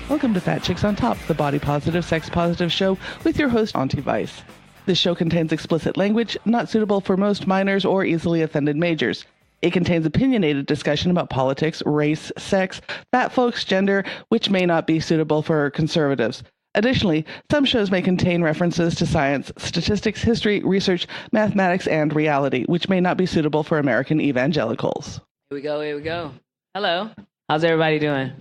Welcome to Fat Chicks on Top, the body positive, sex positive show with your host, Auntie Vice. This show contains explicit language not suitable for most minors or easily offended majors. It contains opinionated discussion about politics, race, sex, fat folks, gender, which may not be suitable for conservatives. Additionally, some shows may contain references to science, statistics, history, research, mathematics, and reality, which may not be suitable for American evangelicals. Here we go. Hello. How's everybody doing?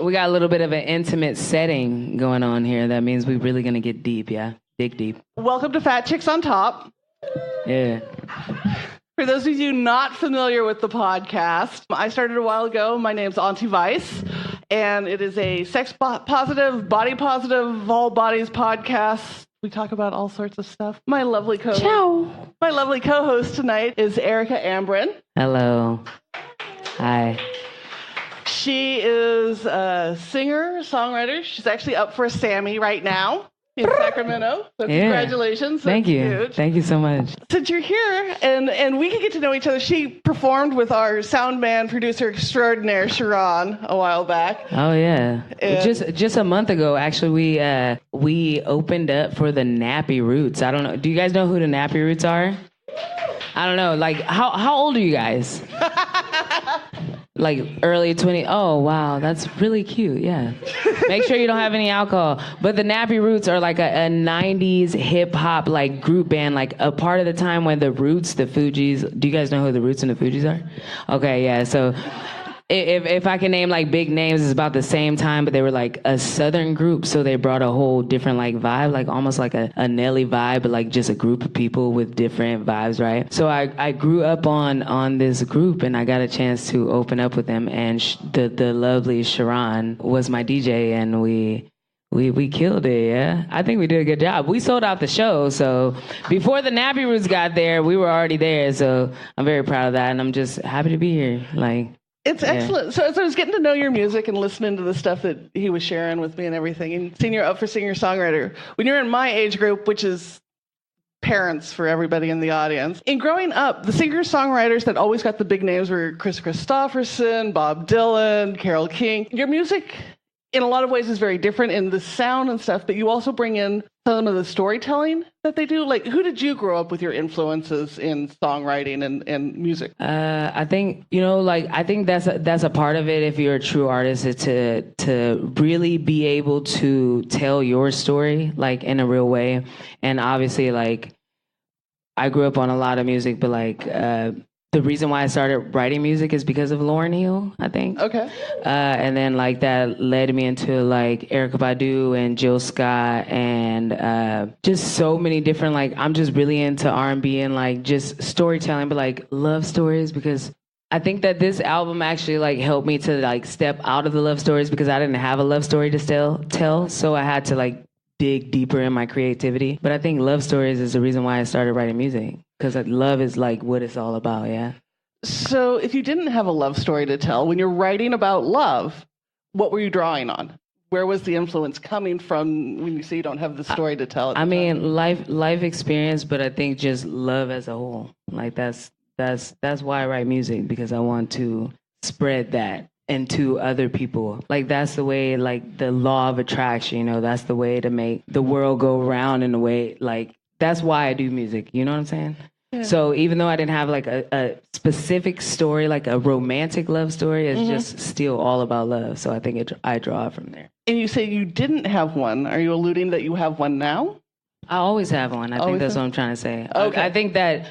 We got a little bit of an intimate setting going on here. That means we're really going to get deep, yeah? Dig deep. Welcome to Fat Chicks on Top. Yeah. For those of you not familiar with the podcast, I started a while ago. My name's Auntie Vice, and it is a sex positive, body positive, all bodies podcast. We talk about all sorts of stuff. My lovely co-host tonight is Erica Ambrin. Hello. Hi. She is a singer, songwriter. She's actually up for a Sammy right now in Sacramento. So congratulations. Thank you. Huge. Thank you so much. Since you're here and we can get to know each other, she performed with our sound man, producer extraordinaire, Sharon, a while back. Oh, yeah. Just a month ago, actually, we opened up for the Nappy Roots. I don't know. Do you guys know who the Nappy Roots are? I don't know. Like, how old are you guys? Like early 20. Oh, wow. That's really cute. Yeah. Make sure you don't have any alcohol. But the Nappy Roots are like a 90s hip hop like group band, like a part of the time when the Roots, the Fugees. Do you guys know who the Roots and the Fugees are? Okay. Yeah. So if I can name like big names, it's about the same time, but they were like a Southern group. So they brought a whole different like vibe, like almost like a Nelly vibe, but like just a group of people with different vibes, right? So I grew up on this group and I got a chance to open up with them. And the lovely Sharon was my DJ and we killed it, yeah? I think we did a good job. We sold out the show, so before the Nappy Roots got there, we were already there. So I'm very proud of that and I'm just happy to be here. Like, it's excellent. So as I was getting to know your music and listening to the stuff that he was sharing with me and everything, and seeing you're up for singer-songwriter, when you're in my age group, which is parents for everybody in the audience, in growing up, the singer-songwriters that always got the big names were Chris Christopherson, Bob Dylan, Carole King. Your music, in a lot of ways, is very different in the sound and stuff, but you also bring in some of the storytelling that they do. Like, who did you grow up with your influences in songwriting and music? I think, I think that's a part of it. If you're a true artist, is to really be able to tell your story, like in a real way. And obviously, like, I grew up on a lot of music, but like, the reason why I started writing music is because of Lauryn Hill, I think. Okay. And then like that led me into like Erykah Badu and Jill Scott and just so many different, like, I'm just really into R&B and like just storytelling, but like love stories, because I think that this album actually like helped me to like step out of the love stories because I didn't have a love story to tell. So I had to like dig deeper in my creativity. But I think love stories is the reason why I started writing music. Because love is like what it's all about, yeah. So if you didn't have a love story to tell, when you're writing about love, what were you drawing on? Where was the influence coming from when you say you don't have the story to tell? I mean, life experience, but I think just love as a whole. Like that's why I write music, because I want to spread that into other people. Like that's the way, like the law of attraction, that's the way to make the world go round in a way, like that's why I do music. You know what I'm saying? Yeah. So even though I didn't have like a specific story, like a romantic love story, it's just still all about love. So I think I draw it from there. And you say you didn't have one. Are you alluding that you have one now? I always have one. I think that's what I'm trying to say. Okay. I think that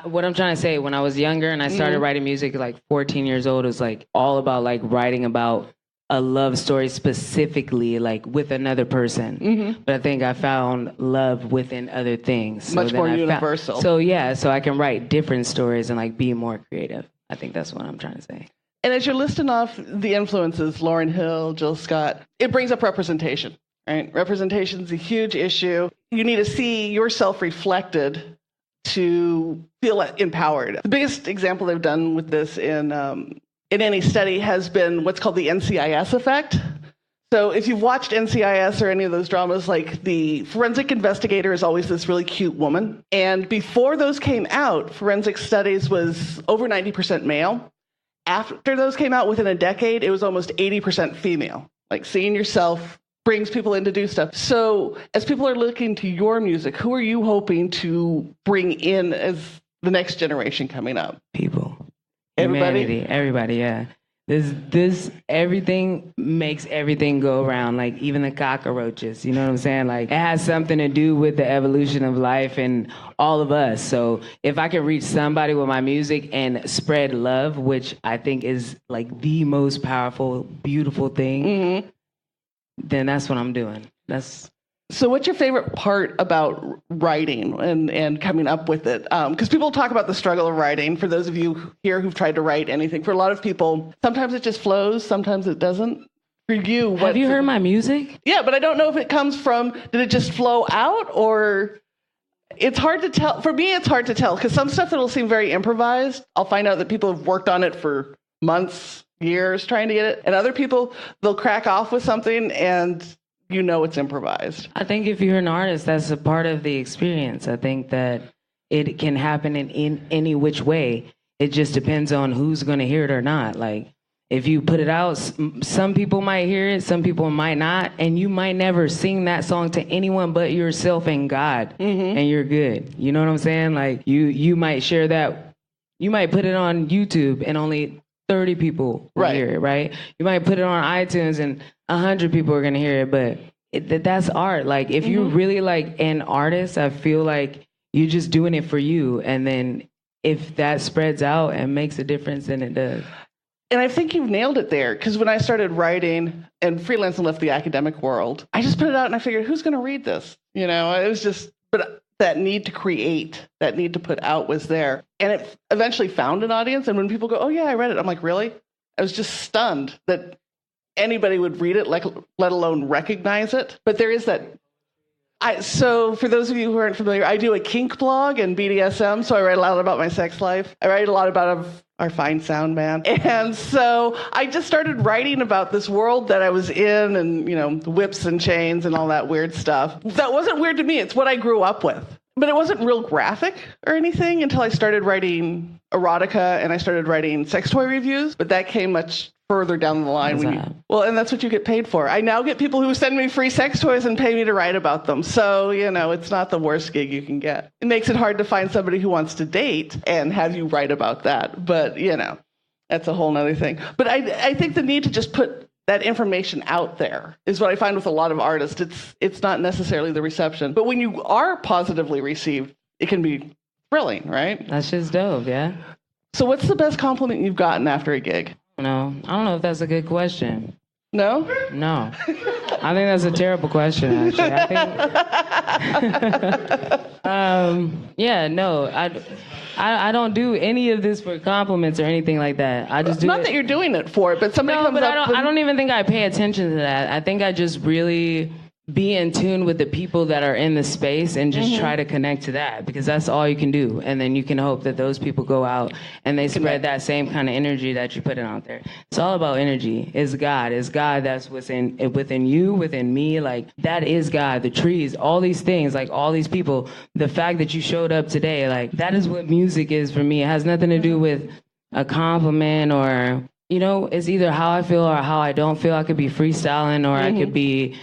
what I'm trying to say, when I was younger and I started writing music like 14 years old, it was like all about like writing about a love story specifically, like with another person. But I think I found love within other things. So much more universal. So I can write different stories and like be more creative. I think that's what I'm trying to say. And as you're listing off the influences, Lauryn Hill, Jill Scott, it brings up representation, right? Representation is a huge issue. You need to see yourself reflected to feel empowered. The biggest example they've done with this in any study has been what's called the NCIS effect. So if you've watched NCIS or any of those dramas, like the forensic investigator is always this really cute woman. And before those came out, forensic studies was over 90% male. After those came out, within a decade, it was almost 80% female. Like seeing yourself brings people in to do stuff. So as people are looking to your music, who are you hoping to bring in as the next generation coming up? People. Everybody? Humanity. Everybody, yeah. This everything makes everything go around, like even the cockroaches, you know what I'm saying? Like it has something to do with the evolution of life and all of us. So if I can reach somebody with my music and spread love, which I think is like the most powerful, beautiful thing, then that's what I'm doing. So what's your favorite part about writing and coming up with it? Because people talk about the struggle of writing. For those of you here who've tried to write anything, for a lot of people, sometimes it just flows, sometimes it doesn't. For you, have you heard my music? Yeah, but I don't know if it comes from, did it just flow out, or it's hard to tell. For me, it's hard to tell, because some stuff that'll seem very improvised, I'll find out that people have worked on it for months, years trying to get it. And other people, they'll crack off with something and you know it's improvised. I think if you're an artist, that's a part of the experience. I think that it can happen in any which way. It just depends on who's going to hear it or not. Like, if you put it out, some people might hear it, some people might not, and you might never sing that song to anyone but yourself and God, and you're good. You know what I'm saying? Like, you might share that, you might put it on YouTube and only 30 people will hear it, right? You might put it on iTunes and 100 people are going to hear it, but that's art. Like, if you're really like an artist, I feel like you're just doing it for you. And then if that spreads out and makes a difference, then it does. And I think you've nailed it there, because when I started writing and freelance and left the academic world, I just put it out and I figured, who's going to read this? You know, it was just, but that need to create, that need to put out was there. And it eventually found an audience. And when people go, oh yeah, I read it, I'm like, really? I was just stunned that anybody would read it, let alone recognize it. But there is that. So for those of you who aren't familiar, I do a kink blog and BDSM. So I write a lot about my sex life. I write a lot about our fine sound man. And so I just started writing about this world that I was in, and, you know, whips and chains and all that weird stuff. That wasn't weird to me. It's what I grew up with. But it wasn't real graphic or anything until I started writing erotica and I started writing sex toy reviews. But that came much further down the line. And that's what you get paid for. I now get people who send me free sex toys and pay me to write about them. So, you know, it's not the worst gig you can get. It makes it hard to find somebody who wants to date and have you write about that. But, you know, that's a whole nother thing. But I think the need to just put that information out there is what I find with a lot of artists. It's not necessarily the reception. But when you are positively received, it can be thrilling, right? That's just dope, yeah. So what's the best compliment you've gotten after a gig? No, I don't know if that's a good question. No? No. I think that's a terrible question, actually. I don't do any of this for compliments or anything like that. I just do Not that you're doing it for it, but somebody comes up. I don't even think I pay attention to that. I think I just really be in tune with the people that are in the space and just try to connect to that, because that's all you can do. And then you can hope that those people go out and they spread that same kind of energy that you're putting out there. It's all about energy. It's God that's within you, within me. Like, that is God, the trees, all these things, like all these people. The fact that you showed up today, like, that is what music is for me. It has nothing to do with a compliment or, you know, it's either how I feel or how I don't feel. I could be freestyling, or I could be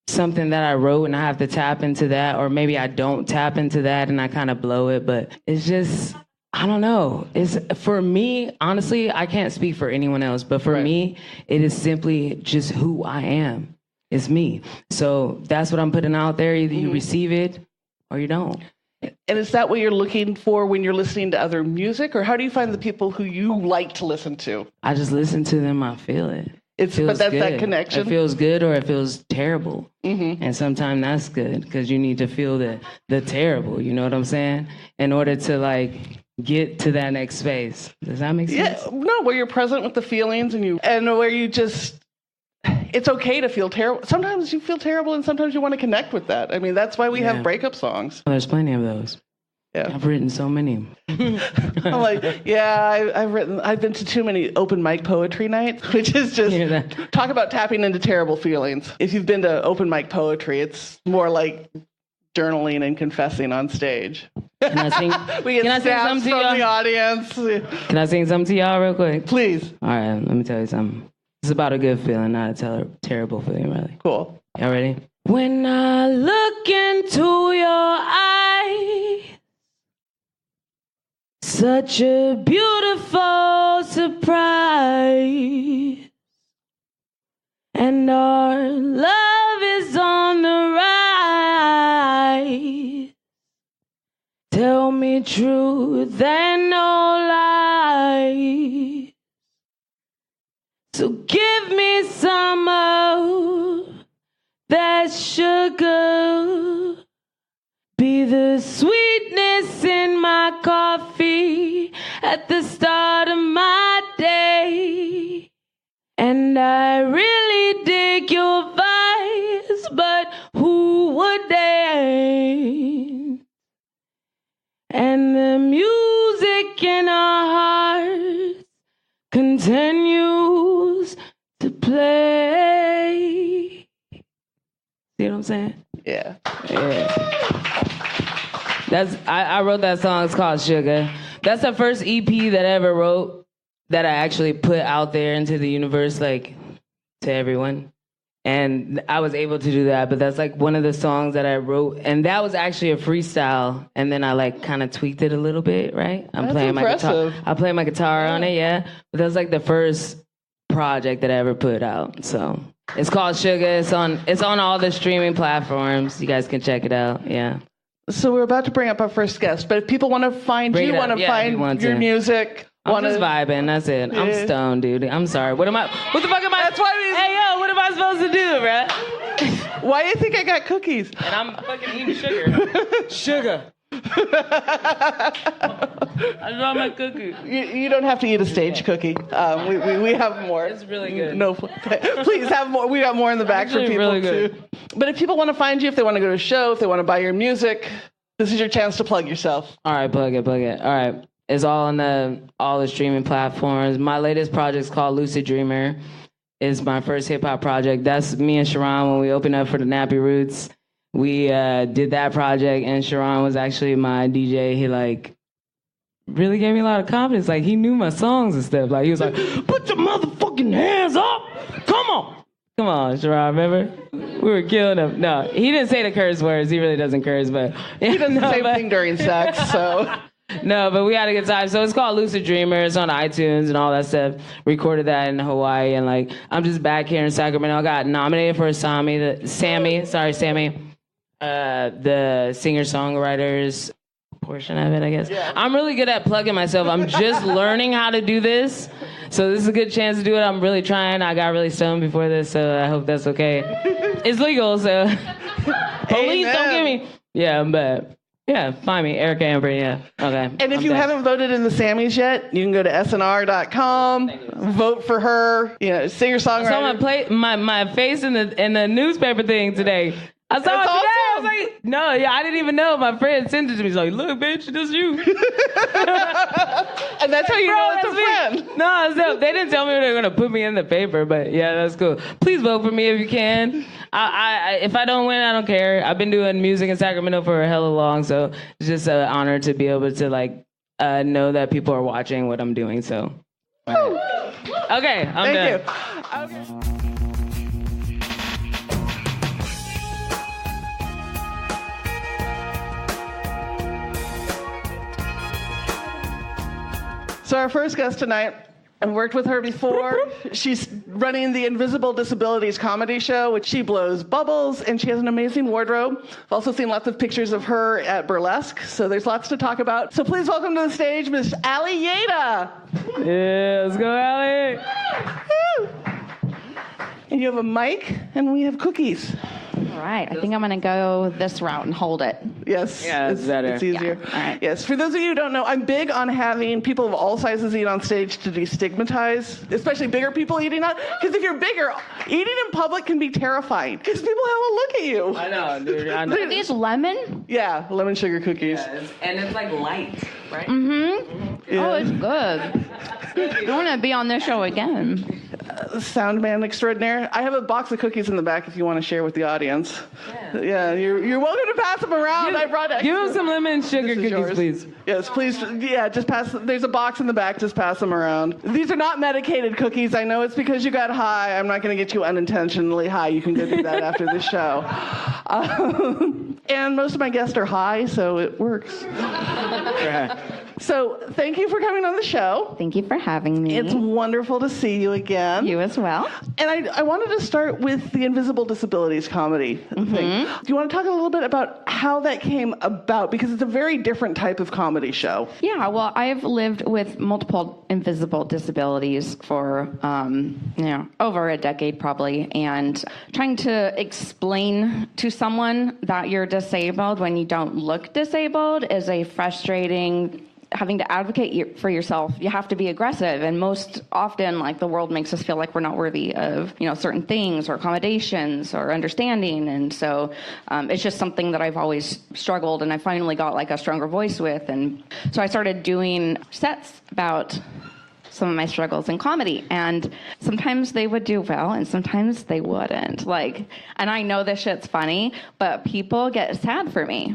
something that I wrote and I have to tap into that, or maybe I don't tap into that and I kind of blow it. But it's just, I don't know. It's, for me, honestly, I can't speak for anyone else, but for me, it is simply just who I am. It's me. So that's what I'm putting out there. Either you receive it or you don't. And is that what you're looking for when you're listening to other music, or how do you find the people who you like to listen to? I just listen to them. I feel it. But that's good. That connection. It feels good or it feels terrible. And sometimes that's good, because you need to feel the terrible, you know what I'm saying? In order to, like, get to that next space. Does that make sense? Yeah, no, where you're present with the feelings and where you just, it's okay to feel terrible. Sometimes you feel terrible and sometimes you want to connect with that. I mean, that's why we have breakup songs. Well, there's plenty of those. Yeah. I've written so many. I'm like, I've been to too many open mic poetry nights, which is just talk about tapping into terrible feelings. If you've been to open mic poetry, it's more like journaling and confessing on stage. Can I sing? We get snaps from the audience. Can I sing something to y'all real quick? Please. All right, let me tell you something. It's about a good feeling, not a terrible feeling, really. Cool. Y'all ready? When I look into your eyes, such a beautiful surprise, and our love is on the rise. Tell me truth and no lies. So give me some of that sugar. Be the sweetness in my coffee at the start of my day. And I really dig your vibes, but who wouldn't? And the music in our hearts continues to play. See what I'm saying? Yeah. I wrote that song. It's called Sugar. That's the first EP that I ever wrote that I actually put out there into the universe, like, to everyone. And I was able to do that, but that's like one of the songs that I wrote, and that was actually a freestyle, and then I like kind of tweaked it a little bit, right? That's impressive. I play my guitar on it, yeah. But that's like the first project that I ever put out. So it's called Sugar. It's on all the streaming platforms. You guys can check it out. Yeah. So we're about to bring up our first guest, but if people want to find you, want to find your music. I'm just vibing, that's it. Yeah. I'm stoned, dude. I'm sorry. What the fuck am I? That's why Hey, yo, what am I supposed to do, bruh? Why do you think I got cookies? And I'm fucking eating sugar. Sugar. I love my cookie. You don't have to eat a stage cookie. We have more. It's really good. No, please have more. We got more in the back for people really too. But if people want to find you, if they want to go to a show, if they want to buy your music, this is your chance to plug yourself. All right, plug it. All right. It's all on all the streaming platforms. My latest project's called Lucid Dreamer. It's my first hip hop project. That's me and Sharon when we opened up for the Nappy Roots. We did that project, and Sharon was actually my DJ. He like really gave me a lot of confidence. Like he knew my songs and stuff. Like he was like, "Put your motherfucking hands up! Come on, Sharon. Remember? We were killing him. No, he didn't say the curse words. He really doesn't curse, but he does the same thing during sex. So. No, but we had a good time. So it's called Lucid Dreamer. It's on iTunes and all that stuff. Recorded that in Hawaii, and like I'm just back here in Sacramento. I got nominated for a Sammy, the singer-songwriters portion of it, I guess. Yeah. I'm really good at plugging myself. I'm just learning how to do this. So this is a good chance to do it. I'm really trying. I got really stoned before this, so I hope that's okay. It's legal, so police don't get me. Yeah, but yeah, find me, Erica Ambrin, yeah. Okay. And if you haven't voted in the Sammys yet, you can go to snr.com, vote for her, singer-songwriter. I saw my face in the newspaper thing today. I saw it today. Awesome. I was like, no, yeah, I didn't even know. My friend sent it to me. He's like, look, bitch, that's you. And that's how you know it's a friend. No, they didn't tell me they were going to put me in the paper, but yeah, that's cool. Please vote for me if you can. If I don't win, I don't care. I've been doing music in Sacramento for a hella long, so it's just an honor to be able to like know that people are watching what I'm doing. So, okay, I'm done. Thank you. Okay. So our first guest tonight, I've worked with her before. She's running the Invisible Disabilities comedy show, which she blows bubbles, and she has an amazing wardrobe. I've also seen lots of pictures of her at burlesque, so there's lots to talk about. So please welcome to the stage, Miss Allie Yeda. Yeah, let's go, Allie. And you have a mic, and we have cookies. All right, I think I'm going to go this route and hold it. Yes, yeah, it's better. It's easier. Yeah. All right. Yes, for those of you who don't know, I'm big on having people of all sizes eat on stage to destigmatize, especially bigger people eating on. Because if you're bigger, eating in public can be terrifying. Because people have a look at you. I know, dude. I know. Are these lemon? Yeah, lemon sugar cookies. Yeah, and it's like light, right? Mm-hmm. Yeah. Oh, it's good. I want to be on this show again. Sound man extraordinaire. I have a box of cookies in the back if you want to share with the audience. Yeah, you're welcome to pass them around. I brought extra. Give him some lemon sugar cookies, yours. please. Yes, please. Yeah, just pass. There's a box in the back. Just pass them around. These are not medicated cookies. I know it's because you got high. I'm not going to get you unintentionally high. You can go do that after the show. And most of my guests are high, so it works. So thank you for coming on the show. Thank you for having me. It's wonderful to see you again. You as well. And I wanted to start with the Invisible Disabilities comedy thing. Do you want to talk a little bit about how that came about? Because it's a very different type of comedy show. Yeah, well, I've lived with multiple invisible disabilities for, over a decade probably. And trying to explain to someone that you're disabled when you don't look disabled is a frustrating having to advocate for yourself. You have to be aggressive, and most often, like, the world makes us feel like we're not worthy of, certain things or accommodations or understanding, and so it's just something that I've always struggled, and I finally got like a stronger voice with, and so I started doing sets about some of my struggles in comedy, and sometimes they would do well and sometimes they wouldn't. And I know this shit's funny, but people get sad for me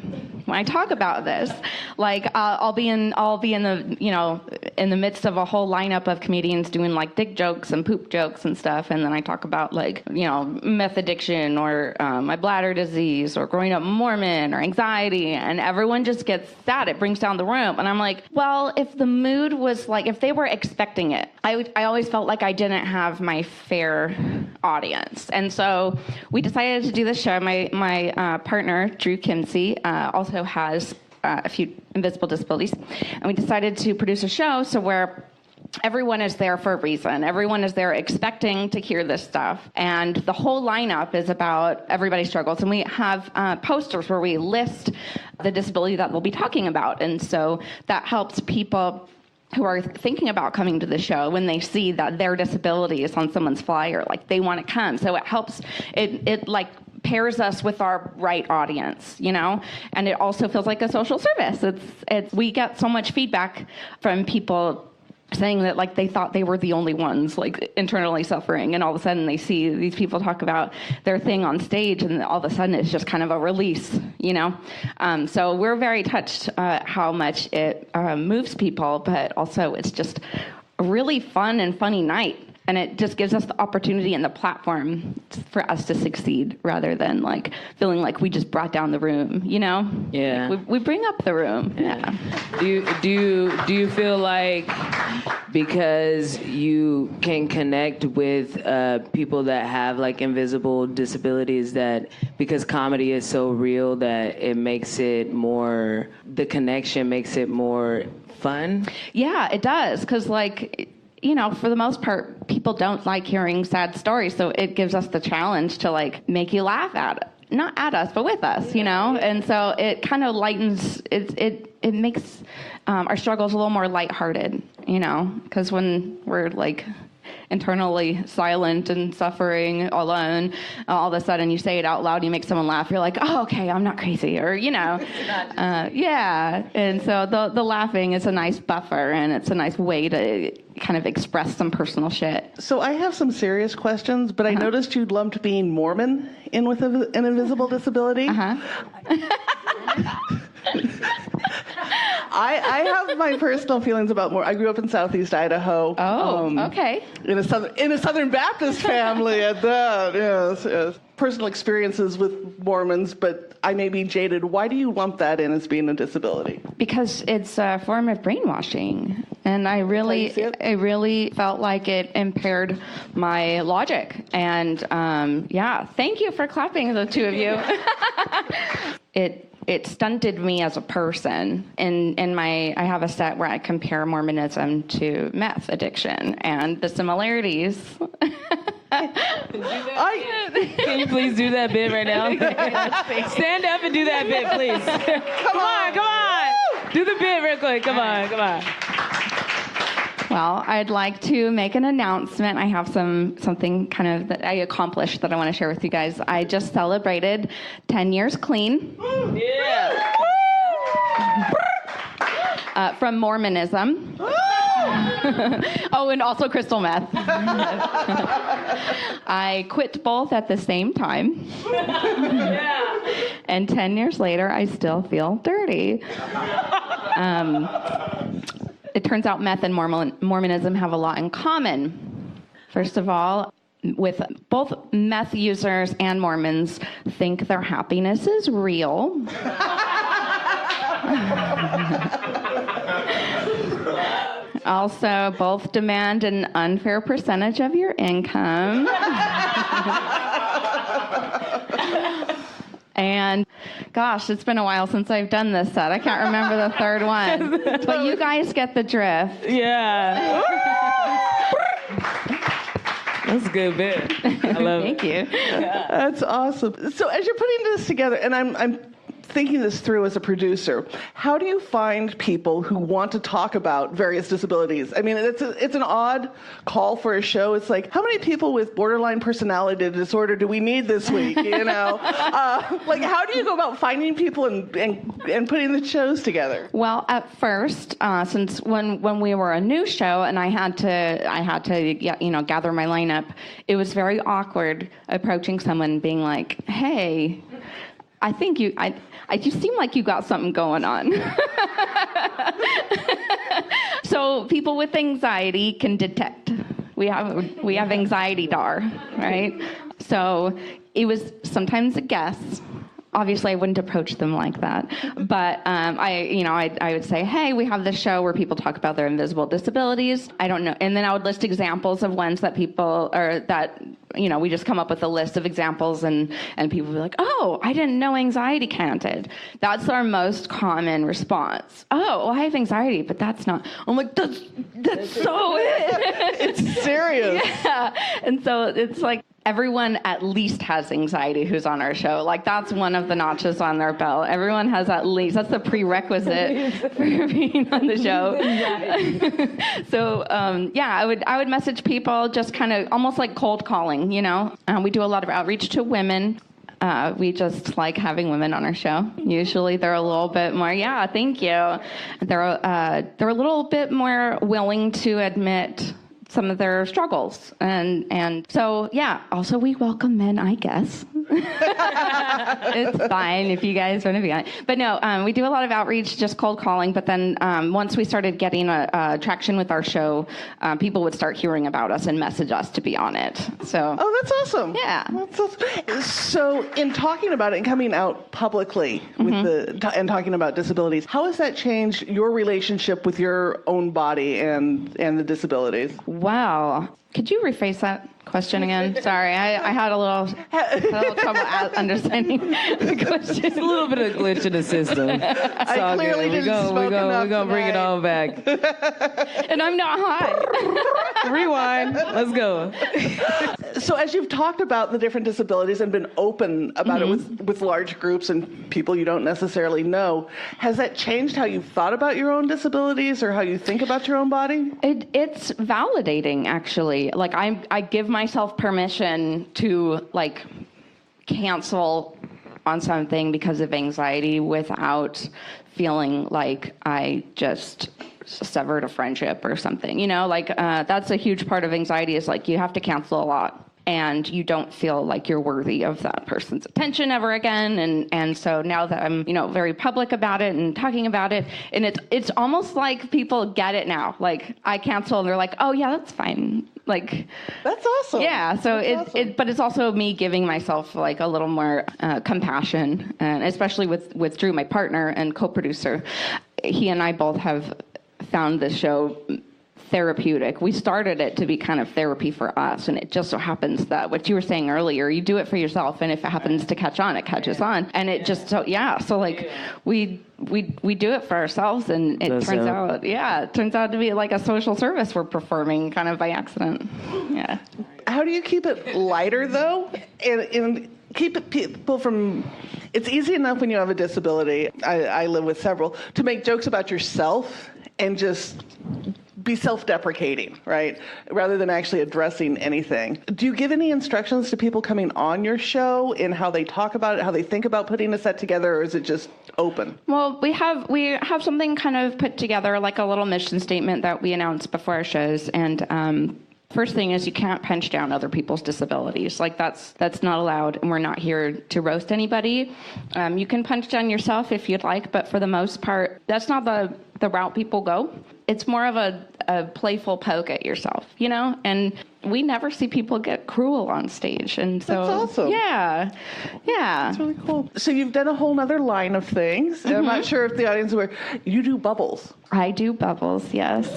when I talk about this. I'll be in the in the midst of a whole lineup of comedians doing like dick jokes and poop jokes and stuff, and then I talk about meth addiction or my bladder disease or growing up Mormon or anxiety, and everyone just gets sad. It brings down the room, and I'm like, well, if the mood was if they were expecting it, I always felt like I didn't have my fair audience, and so we decided to do this show. My partner Drew Kimsey also has a few invisible disabilities, and we decided to produce a show where everyone is there for a reason. Everyone is there expecting to hear this stuff. And the whole lineup is about everybody's struggles. And we have posters where we list the disability that we'll be talking about. And so that helps people who are thinking about coming to the show, when they see that their disability is on someone's flyer, they want to come. So it helps, it pairs us with our right audience, and it also feels like a social service. We get so much feedback from people saying that they thought they were the only ones internally suffering, and all of a sudden they see these people talk about their thing on stage, and all of a sudden it's just kind of a release, so we're very touched how much it moves people, but also it's just a really fun and funny night. And it just gives us the opportunity and the platform for us to succeed, rather than feeling like we just brought down the room, Yeah. We bring up the room. Yeah. Do you feel like because you can connect with people that have invisible disabilities, that because comedy is so real that it makes it more, the connection makes it more fun? Yeah, it does. Because for the most part, people don't like hearing sad stories, so it gives us the challenge to make you laugh not at us, but with us, and so it kind of lightens, it makes our struggles a little more lighthearted, because when we're internally silent and suffering alone, all of a sudden you say it out loud, you make someone laugh, you're like, oh, okay, I'm not crazy, or yeah. And so the laughing is a nice buffer, and it's a nice way to kind of express some personal shit. So I have some serious questions, but I noticed you lumped being Mormon in with an invisible disability. I have my personal feelings about Mormon. I grew up in Southeast Idaho. Oh, okay. In a Southern Baptist family at that. Yes. Personal experiences with Mormons, but I may be jaded. Why do you lump that in as being a disability? Because it's a form of brainwashing, and I really felt like it impaired my logic. And thank you for clapping, the two of you. It stunted me as a person. I have a set where I compare Mormonism to meth addiction, and the similarities. Can you please do that bit right now? Stand up and do that bit, please. Come on. Do the bit real quick. Come on. Well, I'd like to make an announcement. I have something kind of that I accomplished that I want to share with you guys. I just celebrated 10 years clean. Yeah. From Mormonism. Oh, and also crystal meth. I quit both at the same time. And 10 years later, I still feel dirty. It turns out meth and Mormonism have a lot in common. First of all, with both meth users and Mormons think their happiness is real. Also, both demand an unfair percentage of your income. And gosh, it's been a while since I've done this set. I can't remember the third one. But you guys get the drift. Yeah. That's a good bit. I love Thank you. Yeah. That's awesome. So as you're putting this together, and I'm thinking this through as a producer, how do you find people who want to talk about various disabilities? I mean, it's an odd call for a show. It's like, how many people with borderline personality disorder do we need this week? You know, like, how do you go about finding people and putting the shows together? Well, at first, since when we were a new show and I had to gather my lineup, it was very awkward approaching someone and being like, hey, I think you seem like you got something going on. So people with anxiety can detect. We have anxiety DAR, right? So it was sometimes a guess. Obviously, I wouldn't approach them like that, but I would say, "Hey, we have this show where people talk about their invisible disabilities. I don't know," and then I would list examples of ones that people we just come up with a list of examples, and people would be like, "Oh, I didn't know anxiety counted." That's our most common response. "Oh, well, I have anxiety, but that's not." I'm like, "That's so it." It's serious. Yeah, and so it's like, everyone at least has anxiety who's on our show. Like, that's one of the notches on their belt. Everyone has at least. That's the prerequisite for being on the show. So, I would message people just kind of almost like cold calling, you know. We do a lot of outreach to women. We just like having women on our show. Usually they're a little bit more, yeah, thank you. They're a little bit more willing to admit some of their struggles. And so, yeah, also we welcome men, I guess. It's fine if you guys want to be on it. But no, we do a lot of outreach, just cold calling. But then once we started getting traction with our show, people would start hearing about us and message us to be on it. So. Oh, that's awesome. Yeah. That's awesome. So in talking about it and coming out publicly with and talking about disabilities, how has that changed your relationship with your own body and the disabilities? Wow. Could you rephrase that question again? Sorry, I had a little trouble understanding the question. It's a little bit of glitch in the system. I clearly didn't smoke enough We're going to bring it on back. And I'm not hot. Rewind. Let's go. So as you've talked about the different disabilities and been open about it with large groups and people you don't necessarily know, has that changed how you've thought about your own disabilities or how you think about your own body? It's validating, actually. Like, I give myself permission to, like, cancel on something because of anxiety without feeling like I just severed a friendship or something. You know, like, that's a huge part of anxiety, is like you have to cancel a lot. And you don't feel like you're worthy of that person's attention ever again. And so now that I'm, very public about it and talking about it, and it's almost like people get it now. Like, I cancel and they're like, "Oh yeah, that's fine." Like, that's awesome. Yeah. So but it's also me giving myself like a little more compassion, and especially with Drew, my partner and co-producer. He and I both have found this show therapeutic. We started it to be kind of therapy for us, and it just so happens that what you were saying earlier, you do it for yourself, and if it happens to catch on, it catches on, and it just so like we do it for ourselves, and it turns out to be like a social service we're performing kind of by accident. Yeah. How do you keep it lighter though, and keep it people from? It's easy enough when you have a disability. I live with several to make jokes about yourself and just be self-deprecating, right? Rather than actually addressing anything. Do you give any instructions to people coming on your show in how they talk about it, how they think about putting a set together, or is it just open? Well, we have something kind of put together, like a little mission statement that we announce before our shows. And first thing is you can't punch down other people's disabilities. Like that's not allowed, and we're not here to roast anybody. You can punch down yourself if you'd like, but for the most part, that's not the route people go. It's more of a playful poke at yourself, you know? And we never see people get cruel on stage. And so, that's awesome. Yeah. That's really cool. So you've done a whole other line of things. Mm-hmm. I'm not sure if the audience is aware. You do bubbles. I do bubbles, yes.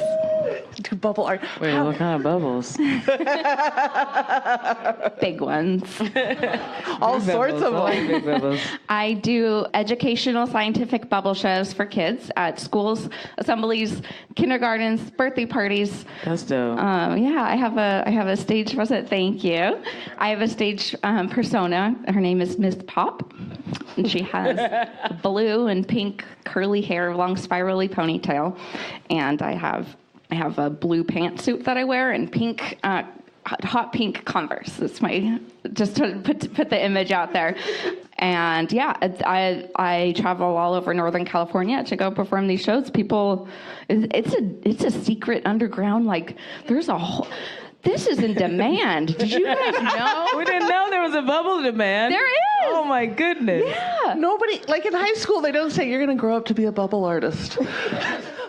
Do bubble art. Wait, what kind of bubbles? Big ones. All sorts of them. Big bubbles. I do educational scientific bubble shows for kids at schools, assemblies, kindergartens, birthday parties. That's dope. Yeah, I have a stage presence. Thank you. I have a stage persona. Her name is Miss Pop, and she has blue and pink curly hair, long spirally ponytail, and I have a blue pantsuit that I wear and pink, hot pink Converse. That's just to put the image out there. And yeah, I travel all over Northern California to go perform these shows. People, it's a secret underground, like there's a whole, this is in demand. Did you guys know? We didn't know there was a bubble demand. There is. Oh my goodness. Yeah. Nobody, like in high school, they don't say you're going to grow up to be a bubble artist.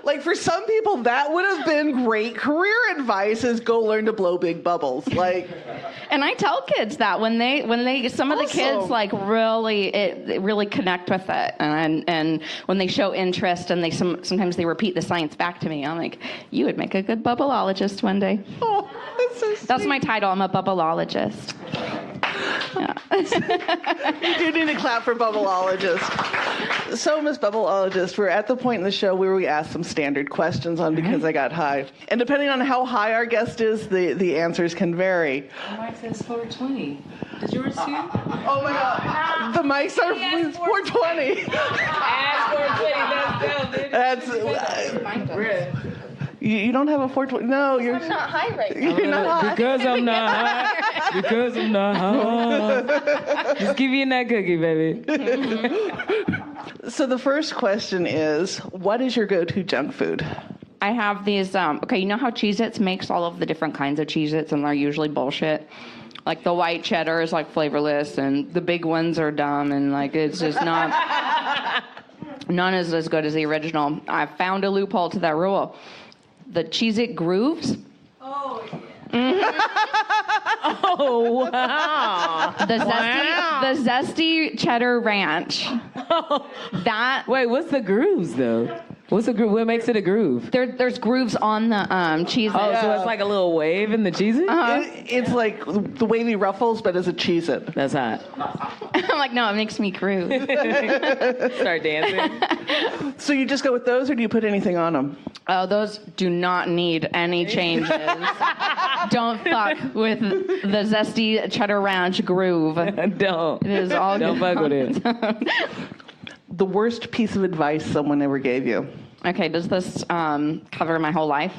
Like for some people, that would have been great career advice: is go learn to blow big bubbles. Like, and I tell kids that when they some of the kids like really connect with it, and when they show interest and sometimes they repeat the science back to me, I'm like, you would make a good bubbleologist one day. oh, that's so sweet. That's my title. I'm a bubbleologist. Yeah. You need to clap for bubbleologist. So, Miss Bubbleologist, we're at the point in the show where we ask some standard questions on Because I Got High. And depending on how high our guest is, the answers can vary. Mine says 420. Is yours too? Oh my God. The mics are 420. Ask 420. That's you don't have a 420. No, you're not high right now. You're not high. Because I'm not high. Because I'm not high. Just give you that cookie, baby. So the first question is, what is your go-to junk food? I have these, you know how Cheez-Its makes all of the different kinds of Cheez-Its, and they're usually bullshit? Like the white cheddar is like flavorless, and the big ones are dumb, and like it's just not, none is as good as the original. I found a loophole to that rule. The Cheez-It Grooves. Oh, yeah. Oh, wow. The zesty cheddar ranch. That. Wait, what's the grooves, though? What's the groove? What makes it a groove? There's grooves on the Cheez-It. Oh, so it's like a little wave in the Cheez-It? It's like the wavy ruffles, but as a Cheez-It. That's hot. I'm like, no, it makes me groove. Start dancing. So you just go with those, or do you put anything on them? Oh, those do not need any changes. Don't fuck with the zesty cheddar ranch groove. Don't. It is all Don't fuck with it. The worst piece of advice someone ever gave you? Okay, does this cover my whole life?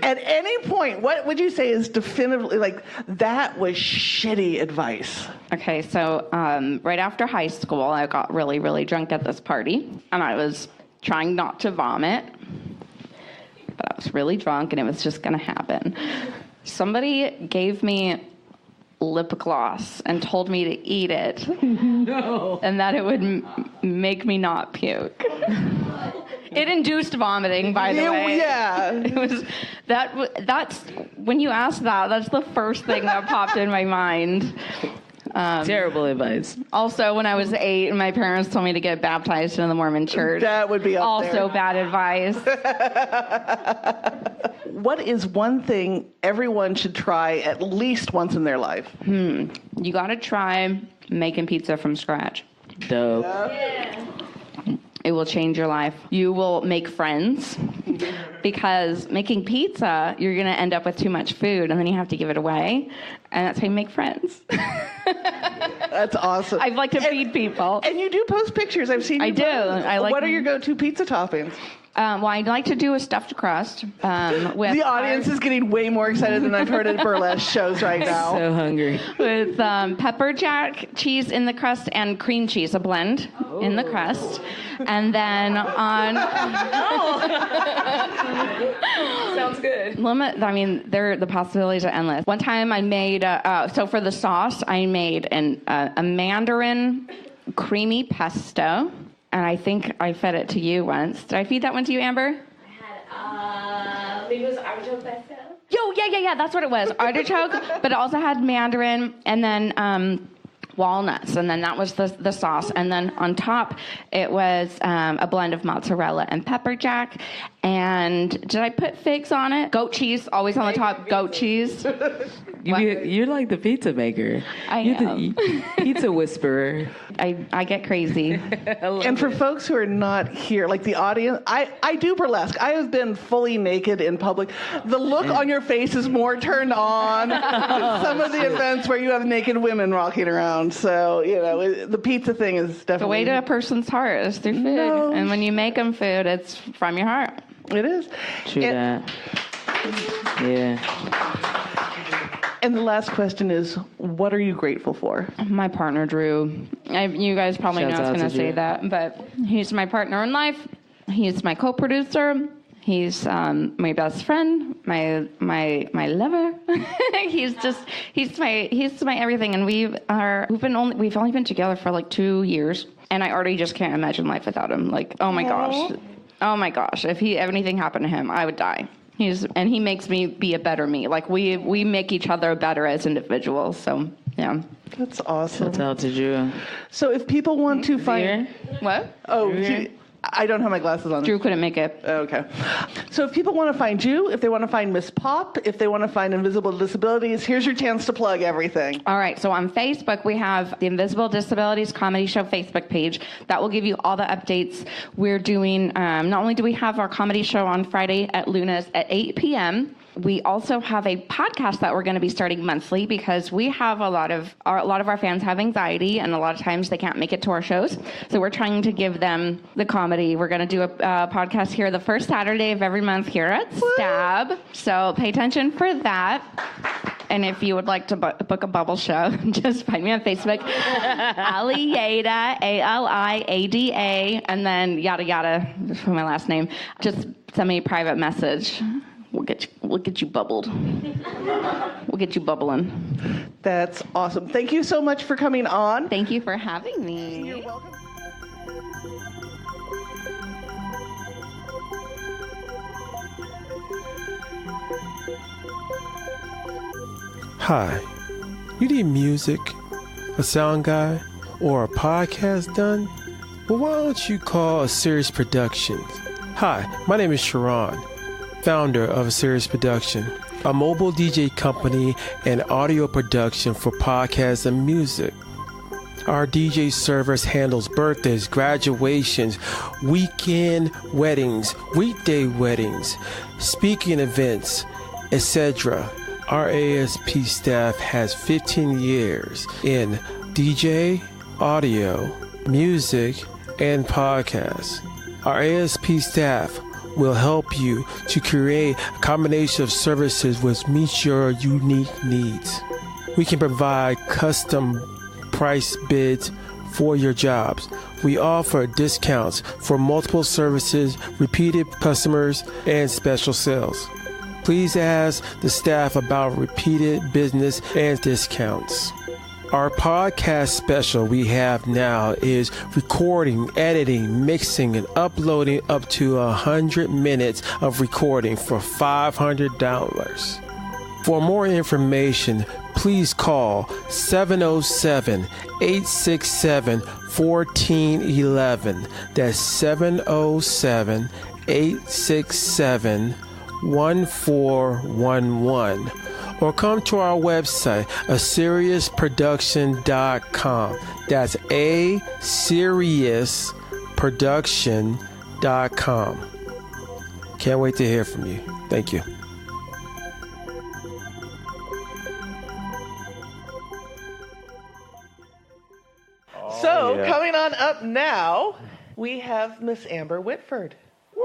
At any point, what would you say is definitively, like, that was shitty advice? Okay, so right after high school, I got really, really drunk at this party, and I was trying not to vomit, but I was really drunk, and it was just going to happen. Somebody gave me lip gloss and told me to eat it. No. And that it would make me not puke. It induced vomiting, by the way. Yeah. It was that's when you asked that, that's the first thing that popped in my mind. Terrible advice. Also, when I was 8 and my parents told me to get baptized in the Mormon church. That would be up also there. bad advice. What is one thing everyone should try at least once in their life? You got to try making pizza from scratch. Dope. Yeah. It will change your life. You will make friends because making pizza, you're going to end up with too much food and then you have to give it away. And that's how you make friends. That's awesome. I like to feed people. And you do post pictures. I've seen you I do. post. I like What are your go-to pizza toppings? Well, I'd like to do a stuffed crust. With The audience is getting way more excited than I've heard at burlesque shows right now. So hungry. With pepper jack cheese in the crust and cream cheese, a blend in the crust. And then on... Sounds good. The possibilities are endless. One time I made, so for the sauce, I made a mandarin creamy pesto. And I think I fed it to you once. Did I feed that one to you, Amber? I think it was artichoke pesto. Yeah, that's what it was. Artichoke, but it also had mandarin and then walnuts. And then that was the sauce. And then on top, it was a blend of mozzarella and pepper jack. And did I put figs on it? Goat cheese, always on the top, goat cheese. You're like the pizza maker. You're the pizza whisperer. I get crazy. And for folks who are not here, like the audience, I do burlesque. I have been fully naked in public. The look on your face is more turned on than some of the events where you have naked women walking around. So, the pizza thing is definitely... The way to a person's heart is through food. No. And when you make them food, it's from your heart. It is. True that. Yeah. And the last question is, what are you grateful for? My partner, Drew. You guys probably know I was going to say that, but he's my partner in life. He's my co-producer. He's my best friend, my lover. he's my everything. And we've only been together for like 2 years, and I already just can't imagine life without him. Like, oh my gosh, if anything happened to him, I would die. He makes me be a better me. Like we make each other better as individuals. So yeah. That's awesome. Shout out to Drew. So if people want to find... What? Oh, I don't have my glasses on. Drew couldn't make it. Okay. So if people want to find you, if they want to find Miss Pop, if they want to find Invisible Disabilities, here's your chance to plug everything. All right. So on Facebook, we have the Invisible Disabilities Comedy Show Facebook page. That will give you all the updates. We're doing, not only do we have our comedy show on Friday at Luna's at 8 p.m., we also have a podcast that we're going to be starting monthly because we have a lot of our fans have anxiety, and a lot of times they can't make it to our shows. So we're trying to give them the comedy. We're going to do a podcast here the first Saturday of every month here at Stab. So pay attention for that. And if you would like to book a bubble show, just find me on Facebook, Aliada, Aliada, and then yada yada for my last name. Just send me a private message. We'll get you bubbled. We'll get you bubbling. That's awesome. Thank you so much for coming on. Thank you for having me. You're welcome. Hi. You need music, a sound guy, or a podcast done? Well, why don't you call A Serious Productions? Hi, my name is Sharon, founder of A Serious Production, a mobile DJ company and audio production for podcasts and music. Our DJ service handles birthdays, graduations, weekend weddings, weekday weddings, speaking events, etc. Our ASP staff has 15 years in DJ, audio, music, and podcasts. Our ASP staff will help you to create a combination of services which meets your unique needs. We can provide custom price bids for your jobs. We offer discounts for multiple services, repeated customers, and special sales. Please ask the staff about repeated business and discounts. Our podcast special we have now is recording, editing, mixing, and uploading up to 100 minutes of recording for $500. For more information, please call 707-867-1411. That's 707-867-1411. Or come to our website, aseriousproduction.com. That's aseriousproduction.com. Can't wait to hear from you. Thank you. So, coming on up now, we have Miss Amber Whitford. Woo!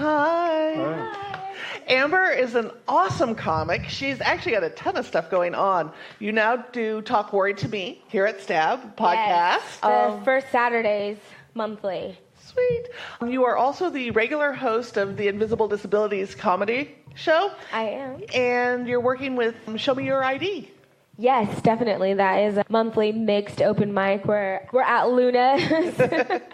Hi. Hi. Amber is an awesome comic. She's actually got a ton of stuff going on. You now do Talk Worry to Me here at Stab podcast. Yes, the first Saturdays monthly. Sweet. You are also the regular host of the Invisible Disabilities comedy show. I am. And you're working with Show Me Your ID. Yes, definitely. That is a monthly mixed open mic where we're at Luna's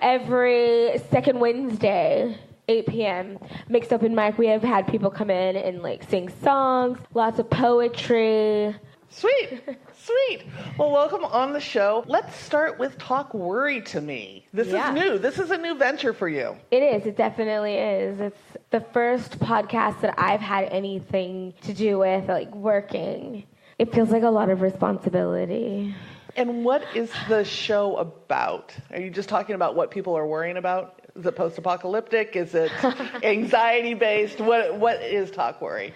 every second Wednesday, 8 p.m. Mixed open mic. We have had people come in and like sing songs, lots of poetry. Sweet. Sweet. Well, welcome on the show. Let's start with Talk Worry to Me. This is new. This is a new venture for you. It is. It definitely is. It's the first podcast that I've had anything to do with, like, working. It feels like a lot of responsibility. And what is the show about? Are you just talking about what people are worrying about? Is it post-apocalyptic? Is it anxiety-based? What is Talk Worry?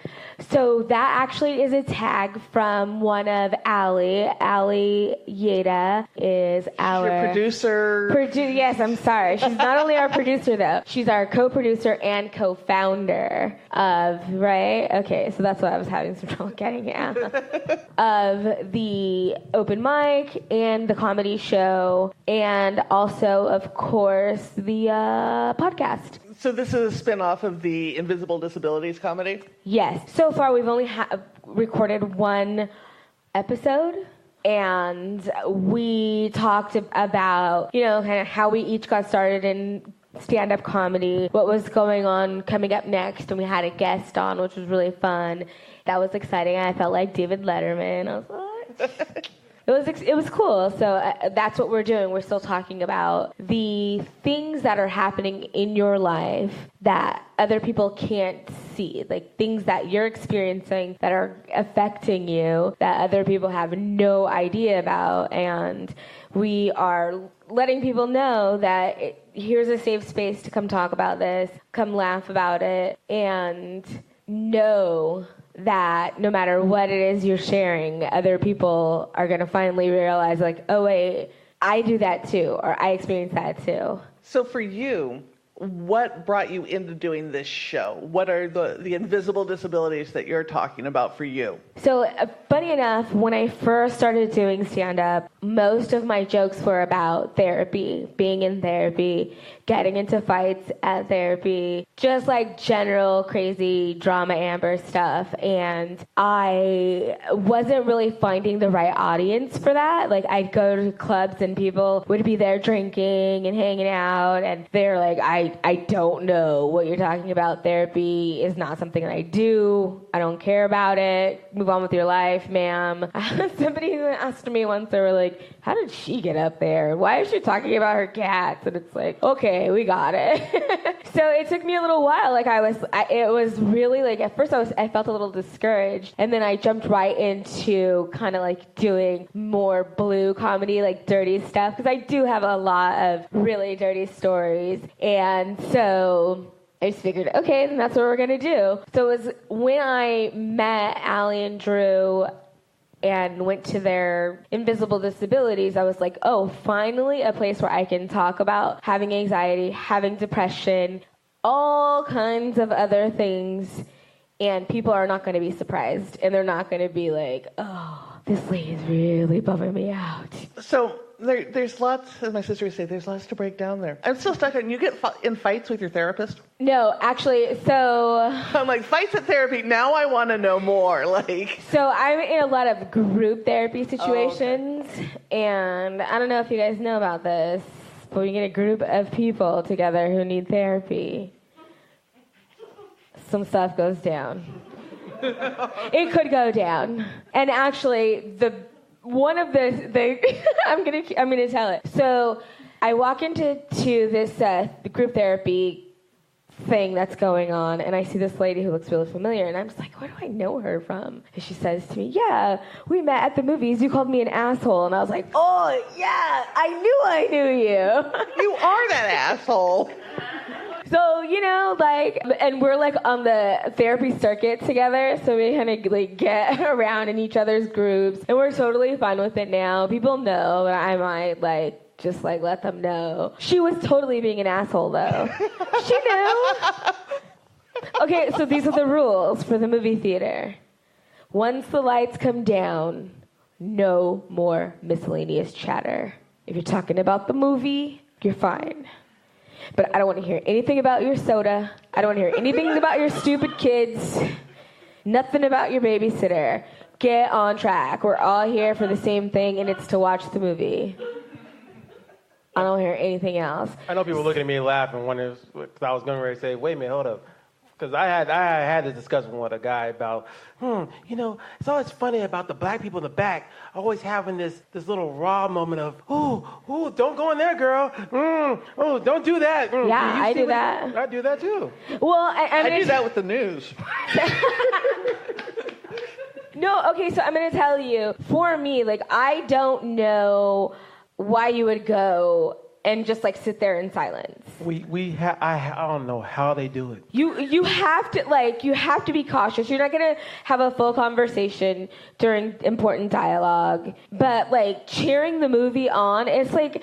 So that actually is a tag from one of Allie. Allie Yeda is our... Your producer. Yes, I'm sorry. She's not only our producer, though. She's our co-producer and co-founder of, right? Okay, so that's what I was having some trouble getting at. Of the open mic and the comedy show, and also, of course, the podcast. So this is a spin-off of the Invisible Disabilities comedy? Yes. So far, we've only recorded one episode, and we talked about, kind of how we each got started in stand-up comedy, what was going on coming up next, and we had a guest on, which was really fun. That was exciting. I felt like David Letterman. I was like... It was cool. So that's what we're doing. We're still talking about the things that are happening in your life that other people can't see, like things that you're experiencing that are affecting you that other people have no idea about. And we are letting people know that here's a safe space to come talk about this, come laugh about it, and know that no matter what it is you're sharing, other people are going to finally realize, like, oh, wait, I do that too, or I experience that too. So for you, what brought you into doing this show? What are the invisible disabilities that you're talking about for you? So funny enough, when I first started doing stand-up, most of my jokes were about therapy, being in therapy, getting into fights at therapy, just like general crazy drama Amber stuff. And I wasn't really finding the right audience for that. Like, I'd go to clubs and people would be there drinking and hanging out, and they're like, I don't know what you're talking about. Therapy is not something that I do. I don't care about it. Move on with your life, ma'am. Somebody asked me once, they were like, how did she get up there? Why is she talking about her cats? And it's like, okay, we got it. So it took me a little while. Like, it was really like, at first I felt a little discouraged. And then I jumped right into kind of like doing more blue comedy, like dirty stuff. Because I do have a lot of really dirty stories. And so I just figured, okay, then that's what we're going to do. So it was when I met Allie and Drew and went to their Invisible Disabilities, I was like, oh, finally a place where I can talk about having anxiety, having depression, all kinds of other things, and people are not going to be surprised, and they're not going to be like, oh, this lady's really bumming me out. So there's lots, as my sister would say, there's lots to break down there. I'm still stuck on, you get in fights with your therapist? No, actually, so... I'm like, fights at therapy, now I want to know more, like... So I'm in a lot of group therapy situations, and I don't know if you guys know about this, but we get a group of people together who need therapy. Some stuff goes down. It could go down. And actually, one of the I'm gonna tell it. So I walk into this group therapy thing that's going on, and I see this lady who looks really familiar, and I'm just like, where do I know her from? And she says to me, yeah, we met at the movies. You called me an asshole. And I was like, oh, yeah, I knew you. You are that asshole. So, and we're like on the therapy circuit together, so we kind of like get around in each other's groups, and we're totally fine with it now. People know that I might just let them know. She was totally being an asshole, though. She knew. Okay, so these are the rules for the movie theater. Once the lights come down, no more miscellaneous chatter. If you're talking about the movie, you're fine. But I don't want to hear anything about your soda. I don't want to hear anything about your stupid kids. Nothing about your babysitter. Get on track. We're all here for the same thing, and it's to watch the movie. I don't hear anything else. I know people looking at me laughing when I was going to say, wait a minute, hold up. Because I had this discussion with a guy about, it's always funny about the black people in the back always having this little raw moment of, ooh, don't go in there, girl. Oh, don't do that. Yeah, I do that. I do that too. Well, I do that with the news. No, okay, so I'm going to tell you, for me, like, I don't know why you would go and just like sit there in silence. I don't know how they do it. You have to be cautious. You're not gonna have a full conversation during important dialogue, but like cheering the movie on, it's like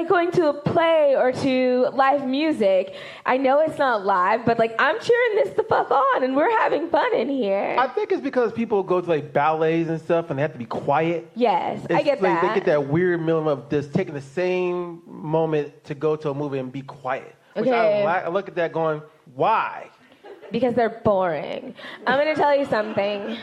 going to a play or to live music. I know it's not live, but like I'm cheering this the fuck on, and we're having fun in here. I think it's because people go to like ballets and stuff, and they have to be quiet. Yes, I get that. They get that weird minimum of just taking the same moment to go to a movie and be quiet. Which Okay. I look at that going, why? Because they're boring. I'm going to tell you something.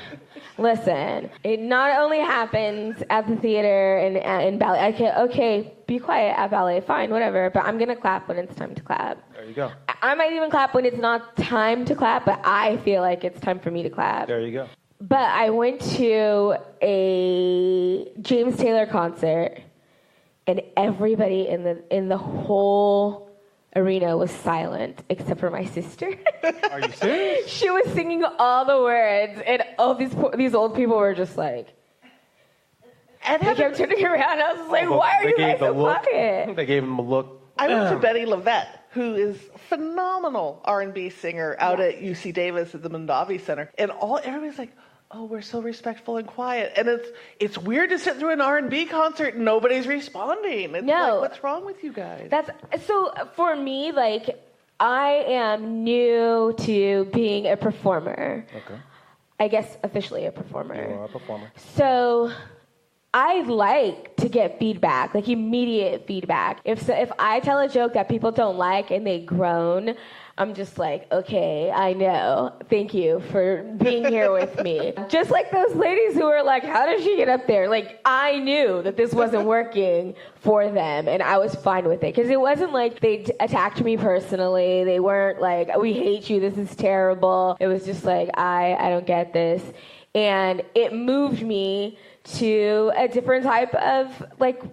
Listen, it not only happens at the theater and in ballet. Okay, be quiet at ballet, fine, whatever. But I'm going to clap when it's time to clap. There you go. I might even clap when it's not time to clap, but I feel like it's time for me to clap. There you go. But I went to a James Taylor concert, and everybody in the whole arena was silent except for my sister. Are you serious? She was singing all the words, and all these old people were just like, and they kept turning around. I was like, why are you guys so quiet? They gave him a look. I went to Betty Lavette, who is a phenomenal R&B singer out at UC Davis at the Mondavi Center, and everybody's like, oh, we're so respectful and quiet. And it's weird to sit through an R&B concert and nobody's responding. It's No. like, what's wrong with you guys? So for me, like, I am new to being a performer. Okay. I guess officially a performer. You are a performer. So I like to get feedback, like immediate feedback. If I tell a joke that people don't like and they groan, I'm just like, okay, I know. Thank you for being here with me. Just like those ladies who were like, how did she get up there? Like, I knew that this wasn't working for them, and I was fine with it. Because it wasn't like they attacked me personally. They weren't like, we hate you, this is terrible. It was just like, I don't get this. And it moved me to a different type of, like,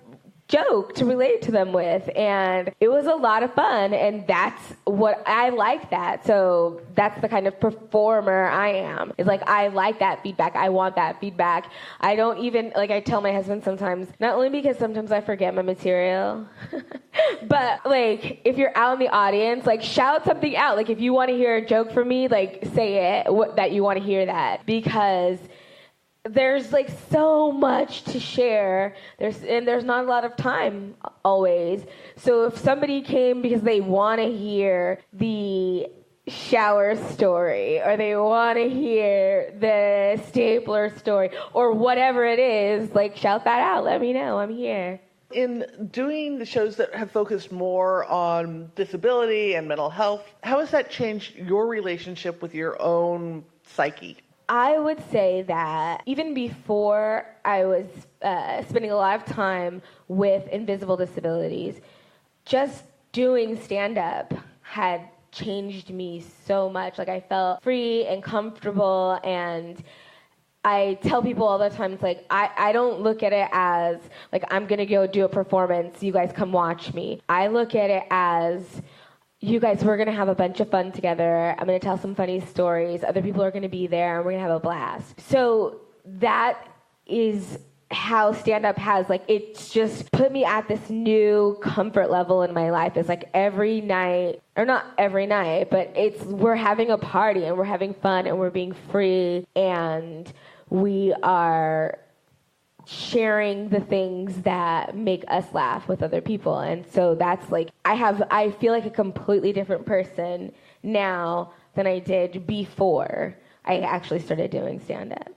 joke to relate to them with, and it was a lot of fun, and that's what I like. That so that's the kind of performer I am. It's like I like that feedback. I want that feedback. I don't even like, I tell my husband sometimes, not only because sometimes I forget my material, but like if you're out in the audience, like shout something out. Like if you want to hear a joke from me, like say it that you want to hear that, because there's like so much to share. There's not a lot of time always. So if somebody came because they want to hear the shower story, or they want to hear the stapler story, or whatever it is, like shout that out. Let me know. I'm here. In doing the shows that have focused more on disability and mental health, how has that changed your relationship with your own psyche? I would say that even before I was spending a lot of time with Invisible Disabilities, just doing stand-up had changed me so much. Like I felt free and comfortable, and I tell people all the time, it's like, I don't look at it as, like, I'm going to go do a performance, you guys come watch me. I look at it as, you guys, we're going to have a bunch of fun together. I'm going to tell some funny stories. Other people are going to be there, and we're going to have a blast. So that is how stand-up has, like, it's just put me at this new comfort level in my life. It's like every night, or not every night, but we're having a party, and we're having fun, and we're being free, and we are sharing the things that make us laugh with other people. And so that's like, I feel like a completely different person now than I did before I actually started doing stand-up.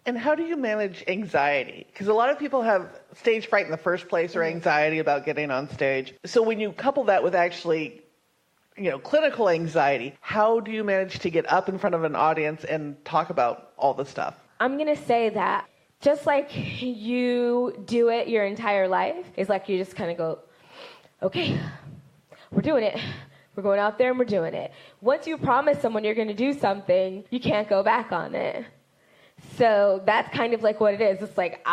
And how do you manage anxiety? Because a lot of people have stage fright in the first place or anxiety about getting on stage. So when you couple that with actually, clinical anxiety, how do you manage to get up in front of an audience and talk about all the stuff? I'm going to say that just like you do it your entire life, it's like you just kind of go, okay, we're doing it. We're going out there and we're doing it. Once you promise someone you're going to do something, you can't go back on it. So that's kind of like what it is. It's like,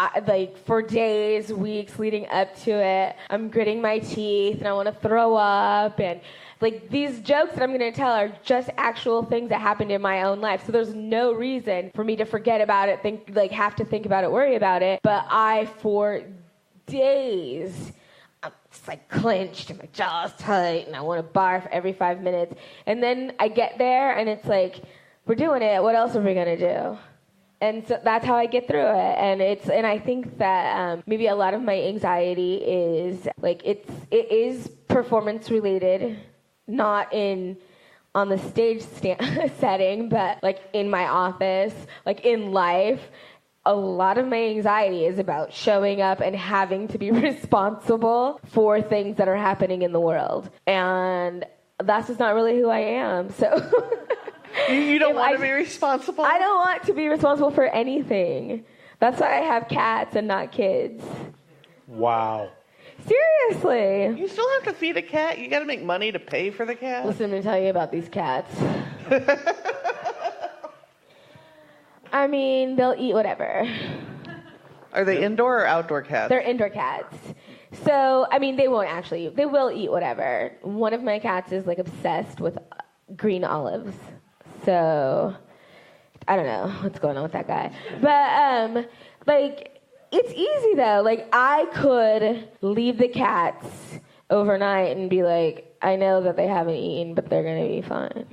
for days, weeks leading up to it, I'm gritting my teeth and I want to throw up. And like these jokes that I'm going to tell are just actual things that happened in my own life. So there's no reason for me to forget about it, have to think about it, worry about it. But for days, I'm just like clenched and my jaw's tight and I want to barf every 5 minutes. And then I get there and it's like, we're doing it. What else are we going to do? And so that's how I get through it. And I think that maybe a lot of my anxiety is like it is performance related, not on the stage setting, but like in my office, like in life. A lot of my anxiety is about showing up and having to be responsible for things that are happening in the world. And that's just not really who I am. So You don't want to be responsible? I don't want to be responsible for anything. That's why I have cats and not kids. Wow. Seriously. You still have to feed a cat? You got to make money to pay for the cat? Listen, let me tell you about these cats. I mean, they'll eat whatever. Are they indoor or outdoor cats? They're indoor cats. So, I mean, they will eat whatever. One of my cats is like obsessed with green olives. So, I don't know what's going on with that guy. But, it's easy though. Like, I could leave the cats overnight and be like, I know that they haven't eaten, but they're going to be fine.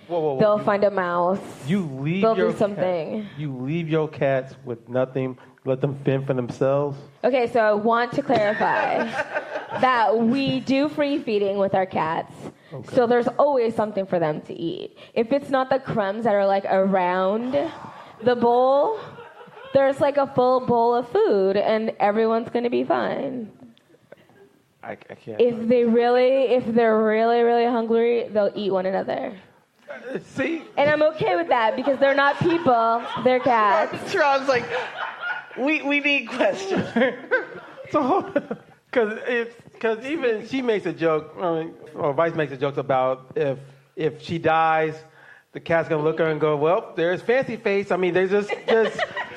Whoa. They'll find a mouse. They'll do something. You leave your cats with nothing, let them fend for themselves? Okay, so I want to clarify that we do free feeding with our cats. Okay. So there's always something for them to eat. If it's not the crumbs that are like around the bowl, there's like a full bowl of food and everyone's going to be fine. I can't. If they're really, really hungry, they'll eat one another. See? And I'm okay with that because they're not people, they're cats. Sharon's like, we need questions. So, because even she makes a joke, or Vice makes a joke about if she dies, the cat's gonna look at her and go, well, there's Fancy Face. I mean, there's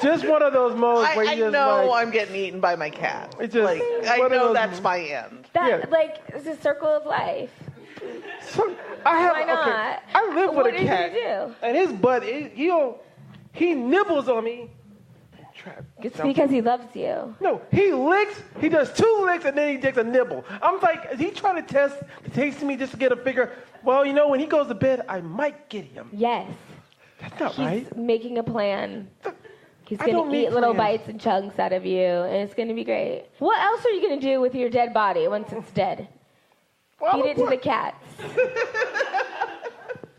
just one of those moments where you just know I'm getting eaten by my cat. It's just I know that's my end. It's a circle of life. So, Why not? Okay, I live with a cat, and his butt, he nibbles on me. It's because he loves you. No, he licks. He does 2 licks and then he takes a nibble. I'm like, is he trying to taste me just to get a figure? Well, when he goes to bed, I might get him. Yes. That's not right. He's making a plan. He's going to eat little bites and chunks out of you, and it's going to be great. What else are you going to do with your dead body once it's dead? Feed it to the cats.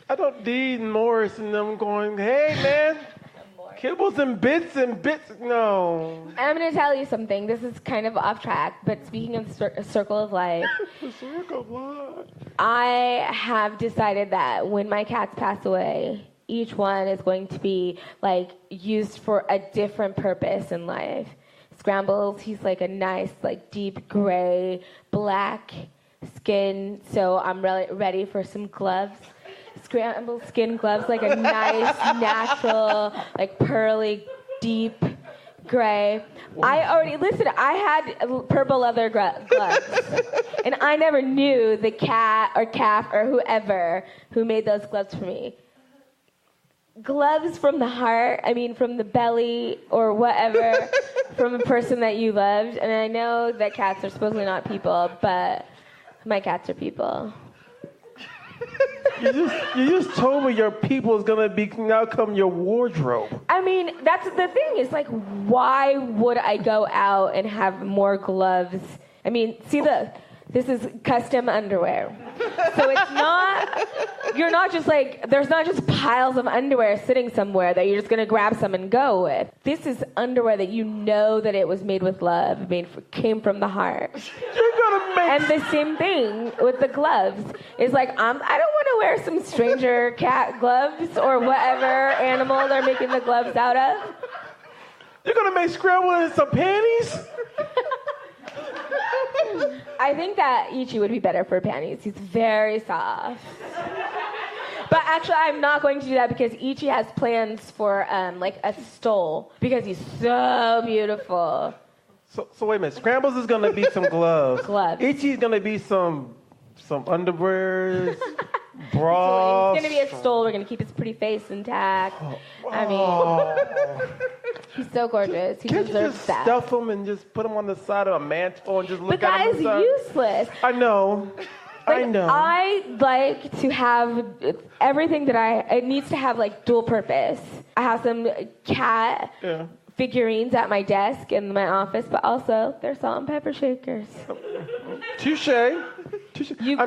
I don't need Morris and them going, hey, man. Kibbles and bits. No. I'm going to tell you something. This is kind of off track, but speaking of circle of life, the circle of life. I have decided that when my cats pass away, each one is going to be like used for a different purpose in life. Scrambles, he's like a nice, like deep gray, black skin. So I'm really ready for some gloves. Scrambled skin gloves, like a nice, natural, like pearly, deep gray. I had purple leather gloves, and I never knew the cat or calf or whoever who made those gloves for me. Gloves from the heart, from the belly or whatever, from a person that you loved. And I know that cats are supposedly not people, but my cats are people. You just told me your people is gonna now come your wardrobe. That's the thing. Is like, why would I go out and have more gloves? See This is custom underwear. So it's not, you're not just like, there's not just piles of underwear sitting somewhere that you're just going to grab some and go with. This is underwear that you know that it was made with love, came from the heart. You're gonna make... And the same thing with the gloves. It's like, I don't want to wear some stranger cat gloves or whatever animal they're making the gloves out of. You're gonna make scrambled in some panties? I think that Ichi would be better for panties. He's very soft. But actually, I'm not going to do that because Ichi has plans for like a stole because he's so beautiful. So wait a minute. Scrambles is gonna be some gloves. Gloves. Ichi's gonna be some underwear, bras. He's gonna be a stole. We're gonna keep his pretty face intact. I mean, he's so gorgeous. He Can't you deserves just that. stuff him and just put him on the side of a mantle and just look But at that him? is useless. I know. I know. I like to have everything that it needs to have like dual purpose. I have some cat figurines at my desk in my office, but also they're salt and pepper shakers. Touche. You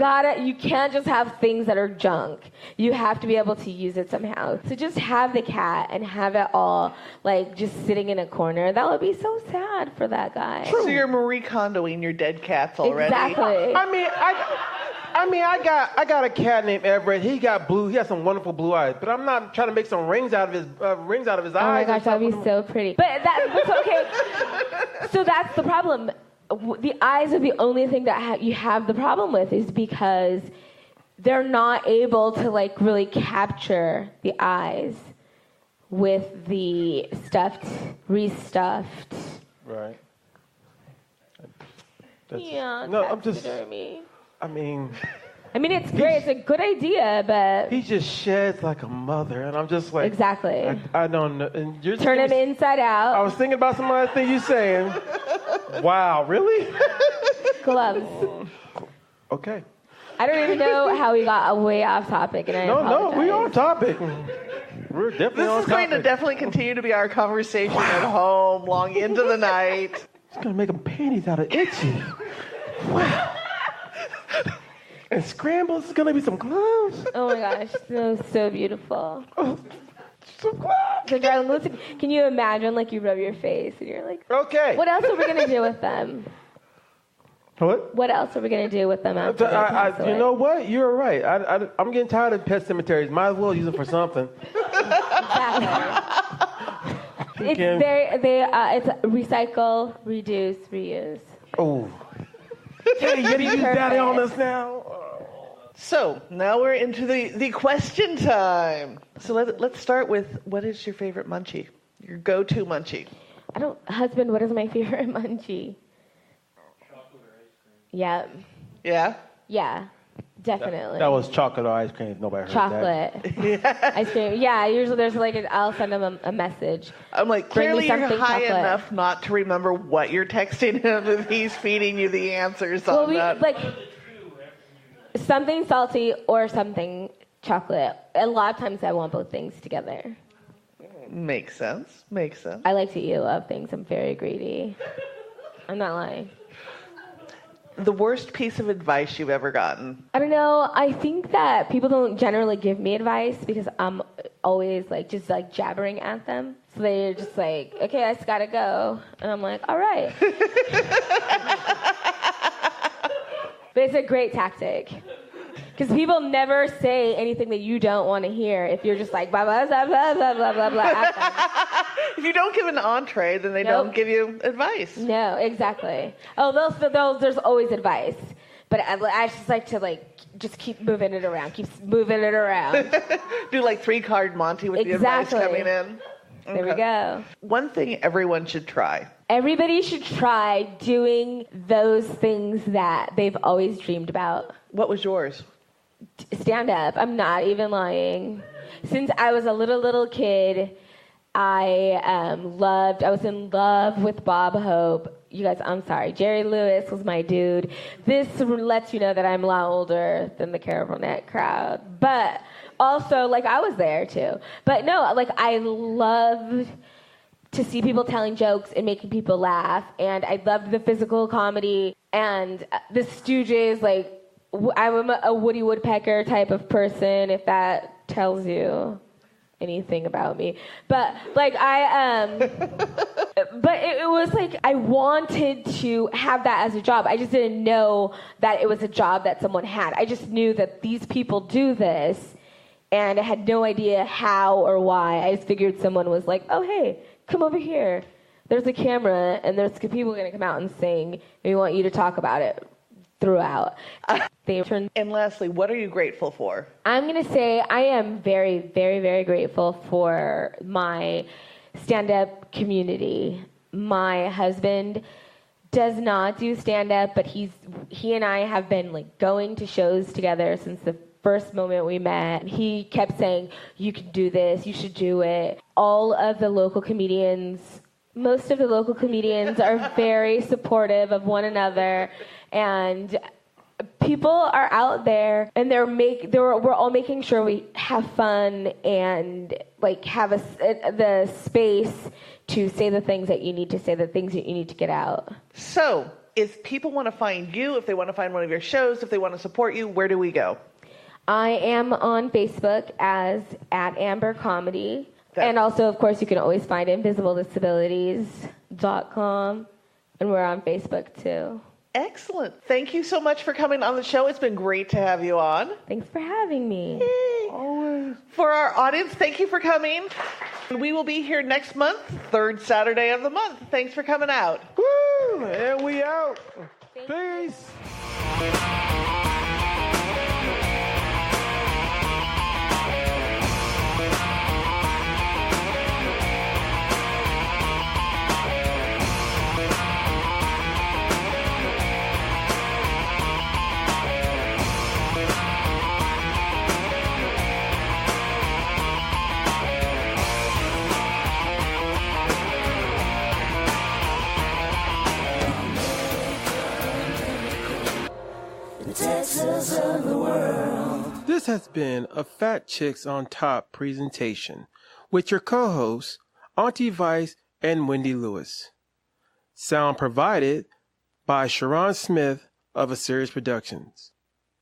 can't just have things that are junk. You have to be able to use it somehow. So just have the cat and have it all like just sitting in a corner. That would be so sad for that guy. So you're Marie Kondoing your dead cats already. Exactly. I got a cat named Everett. He has some wonderful blue eyes, but I'm not trying to make some rings out of his eyes. Oh my gosh, that'd be so pretty. But that's okay. So that's the problem. The eyes are the only thing that you have the problem with is because they're not able to like really capture the eyes with the restuffed. Right. Yeah. No, I'm just. Me. I mean, it's great. It's a good idea, but he just sheds like a mother, and I'm just like. Exactly. I don't know. And you're turn him inside out. I was thinking about some other thing you're saying. Wow, really? Gloves. Okay. I don't even know how we got way off topic, and I apologize. No, we're on topic. We're definitely on topic. This is going to definitely continue to be our conversation at home long into the night. It's going to make them panties out of Itchy. Wow. And Scrambles is going to be some gloves. Oh my gosh, so beautiful. Oh, some gloves. So darling, listen, can you imagine like you rub your face and you're like, okay. What else are we going to do with them? What? What else are we going to do with them after they pass away? You know what? You're right. I'm getting tired of pet cemeteries. Might as well use them for something. Exactly. It's recycle, reduce, reuse. Oh. Hey, you gonna use daddy on us now? So now we're into the question time. So let's start with, what is your favorite munchie? Your go-to munchie? Husband, what is my favorite munchie? Chocolate or ice cream? Yeah. Yeah? Yeah, definitely. That was chocolate or ice cream. If nobody heard chocolate. Ice cream. Yeah, usually there's I'll send him a message. I'm like, clearly you're high enough not to remember what you're texting him if he's feeding you the answers on that. Something salty or something chocolate. A lot of times I want both things together. Makes sense. I like to eat a lot of things. I'm very greedy. I'm not lying. The worst piece of advice you've ever gotten? I don't know. I think that people don't generally give me advice because I'm always just jabbering at them. So they're just like, okay, I just gotta go. And I'm like, all right. But it's a great tactic. Because people never say anything that you don't want to hear if you're just like, blah, blah, blah, blah, blah, blah, blah, blah, at them. If you don't give an entree, then they don't give you advice. No, exactly. Oh, there's always advice. But I just like to just keep moving it around. Keep moving it around. Do 3-card Monty with the advice coming in. Okay. There we go. One thing everyone should try. Everybody should try doing those things that they've always dreamed about. What was yours? Stand up. I'm not even lying. Since I was a little kid, I was in love with Bob Hope. You guys, I'm sorry. Jerry Lewis was my dude. This lets you know that I'm a lot older than the Carol Burnett crowd. But also, I was there too. But no, I loved to see people telling jokes and making people laugh. And I loved the physical comedy. And the Stooges, like, I'm a Woody Woodpecker type of person, if that tells you anything about me. But like but it was like I wanted to have that as a job. I just didn't know that it was a job that someone had. I just knew that these people do this, and I had no idea how or why. I just figured someone was like, oh, hey, come over here. There's a camera, and there's people going to come out and sing, and we want you to talk about it throughout. And lastly, what are you grateful for? I'm going to say I am very, very, very grateful for my stand-up community. My husband does not do stand-up, but he and I have been like going to shows together since the first moment we met. He kept saying, you can do this, you should do it. All of the local comedians, most of the local comedians are very supportive of one another, and people are out there, and we're all making sure we have fun and like have the space to say the things that you need to say, the things that you need to get out. So, if people want to find you, if they want to find one of your shows, if they want to support you, where do we go? I am on Facebook as @Amber Comedy. And also, of course, you can always find InvisibleDisabilities.com, and we're on Facebook too. Excellent. Thank you so much for coming on the show. It's been great to have you on. Thanks for having me. Yay. Always. For our audience, thank you for coming. We will be here next month, third Saturday of the month. Thanks for coming out. Woo! And we out. Peace. This has been a Fat Chicks on Top presentation with your co-hosts, Auntie Vice and Wendy Lewis. Sound provided by Sharon Smith of A Series Productions.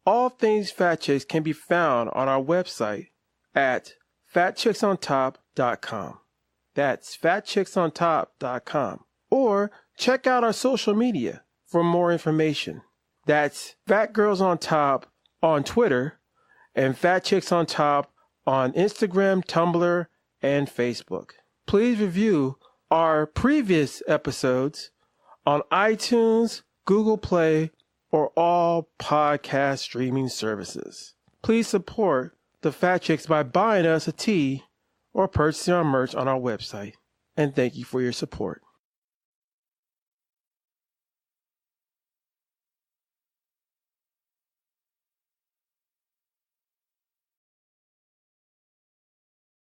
All things Fat Chicks can be found on our website at fatchicksontop.com. That's fatchicksontop.com. Or check out our social media for more information. That's Fat Girls on Top on Twitter and Fat Chicks on Top on Instagram, Tumblr, and Facebook. Please review our previous episodes on iTunes, Google Play, or all podcast streaming services. Please support the Fat Chicks by buying us a tea or purchasing our merch on our website. And thank you for your support.